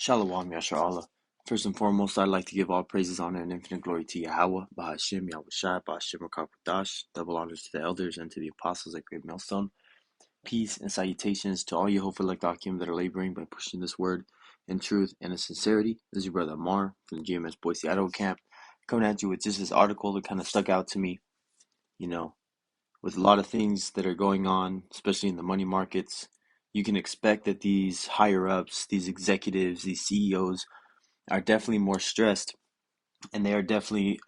Shalom, Yasha Allah. First and foremost, I'd like to give all praises, honor, and infinite glory to Yahweh, Bahashim, Yahushai, Bahashim, Rakakadash, double honors to the elders and to the apostles at Great Millstone. Peace and salutations to all Yehovah like Akim that are laboring by pushing this word in truth and in sincerity. This is your brother Amar from the GMS Boise, Idaho camp, coming at you with just this article that kind of stuck out to me, with a lot of things that are going on, especially in the money markets. You can expect that these higher ups, these executives, these CEOs are definitely more stressed, and they are definitely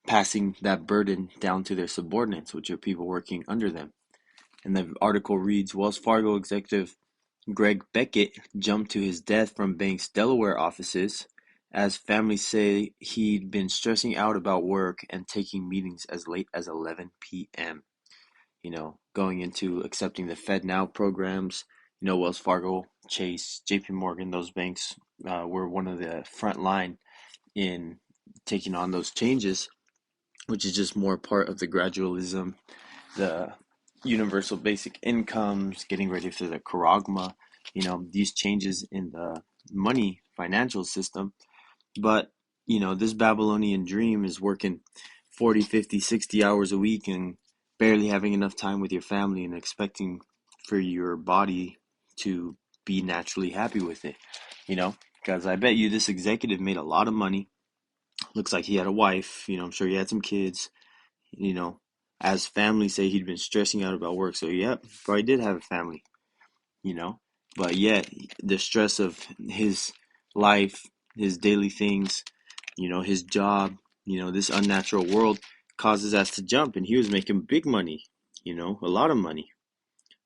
passing that burden down to their subordinates, which are people working under them. And the article reads, Wells Fargo executive Greg Beckett jumped to his death from bank's Delaware offices as families say he'd been stressing out about work and taking meetings as late as 11 p.m. Going into accepting the FedNow programs. Wells Fargo, Chase, JP Morgan, those banks were one of the front line in taking on those changes, which is just more part of the gradualism, the universal basic incomes, getting ready for the charagma, these changes in the money financial system. But, this Babylonian dream is working 40, 50, 60 hours a week and barely having enough time with your family and expecting for your body to be naturally happy with it, because I bet you this executive made a lot of money. Looks like he had a wife, I'm sure he had some kids, as families say he'd been stressing out about work. So, yeah, probably did have a family, you know, but yet the stress of his life, his daily things, his job, this unnatural world causes us to jump. And he was making big money, a lot of money,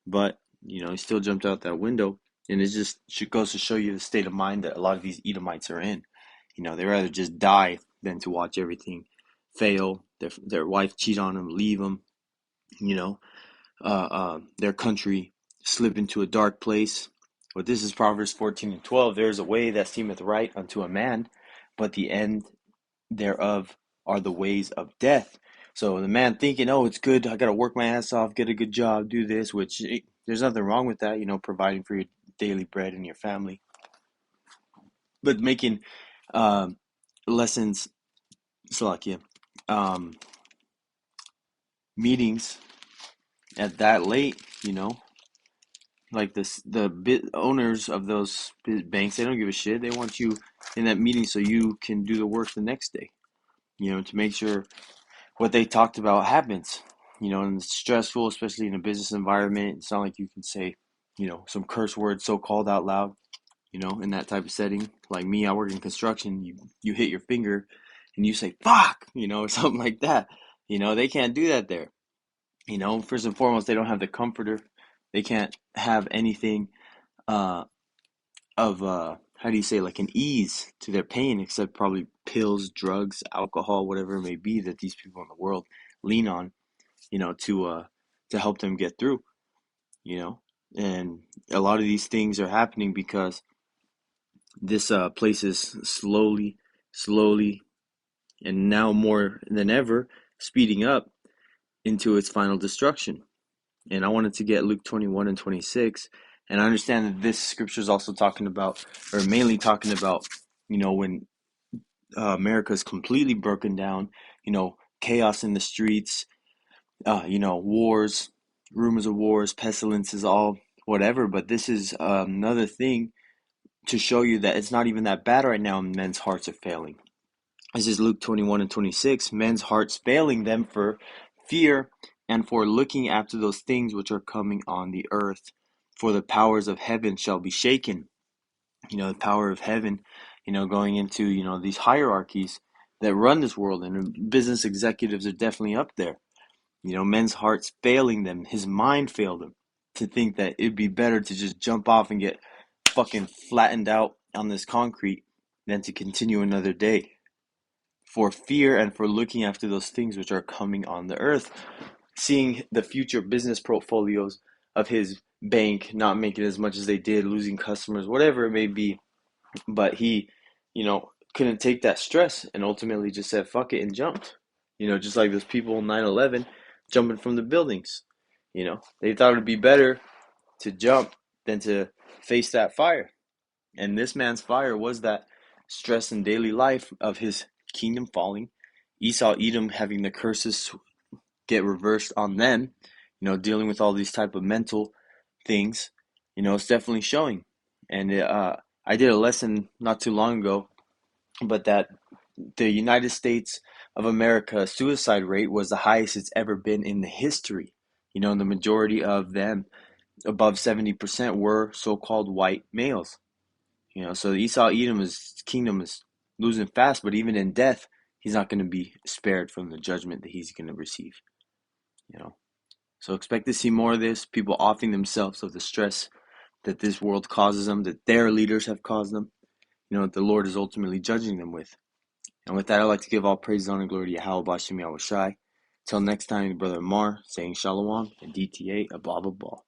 but, he still jumped out that window. And it just goes to show you the state of mind that a lot of these Edomites are in. They rather just die than to watch everything fail, their wife cheat on them, leave them, their country slip into a dark place. But this is Proverbs 14:12. There is a way that seemeth right unto a man, but the end thereof are the ways of death. So the man thinking, oh, it's good, I got to work my ass off, get a good job, do this, which there's nothing wrong with that, providing for your daily bread and your family. But making lessons, Salakia, meetings at that late, like the owners of those banks, they don't give a shit. They want you in that meeting so you can do the work the next day, to make sure what they talked about happens, and it's stressful, especially in a business environment. It's not like you can say, some curse words so-called out loud, in that type of setting. Like me, I work in construction. You hit your finger and you say, fuck, or something like that. They can't do that there. First and foremost, they don't have the comforter. They can't have anything of how do you say, like an ease to their pain, except probably pills, drugs, alcohol, whatever it may be that these people in the world lean on, to help them get through, and a lot of these things are happening because this place is slowly, and now more than ever, speeding up into its final destruction. And I wanted to get Luke 21 and 26. And I understand that this scripture is also talking about, or mainly talking about, when America is completely broken down, chaos in the streets, wars, rumors of wars, pestilences, all whatever. But this is another thing to show you that it's not even that bad right now, and men's hearts are failing. This is Luke 21 and 26. Men's hearts failing them for fear and for looking after those things which are coming on the earth. For the powers of heaven shall be shaken. The power of heaven, going into, these hierarchies that run this world, and business executives are definitely up there. Men's hearts failing them. His mind failed him to think that it'd be better to just jump off and get fucking flattened out on this concrete than to continue another day. For fear and for looking after those things which are coming on the earth, seeing the future business portfolios of his bank not making as much as they did, losing customers, whatever it may be. But he, couldn't take that stress and ultimately just said, fuck it, and jumped. Just like those people in 9/11 jumping from the buildings. They thought it'd be better to jump than to face that fire. And this man's fire was that stress in daily life of his kingdom falling, Esau, Edom having the curses get reversed on them, dealing with all these type of mental things, it's definitely showing. And I did a lesson not too long ago, but that the United States of America suicide rate was the highest it's ever been in the history. The majority of them, above 70%, were so-called white males. So Esau Edom's kingdom is losing fast, but even in death, he's not going to be spared from the judgment that he's going to receive. So expect to see more of this, people offing themselves of the stress that this world causes them, that their leaders have caused them, that the Lord is ultimately judging them with. And with that, I'd like to give all praise, honor, and glory to Yahweh Bashem Yahweh Shai. Till next time, Brother Mar saying Shalom and DTA, a blah, blah, blah.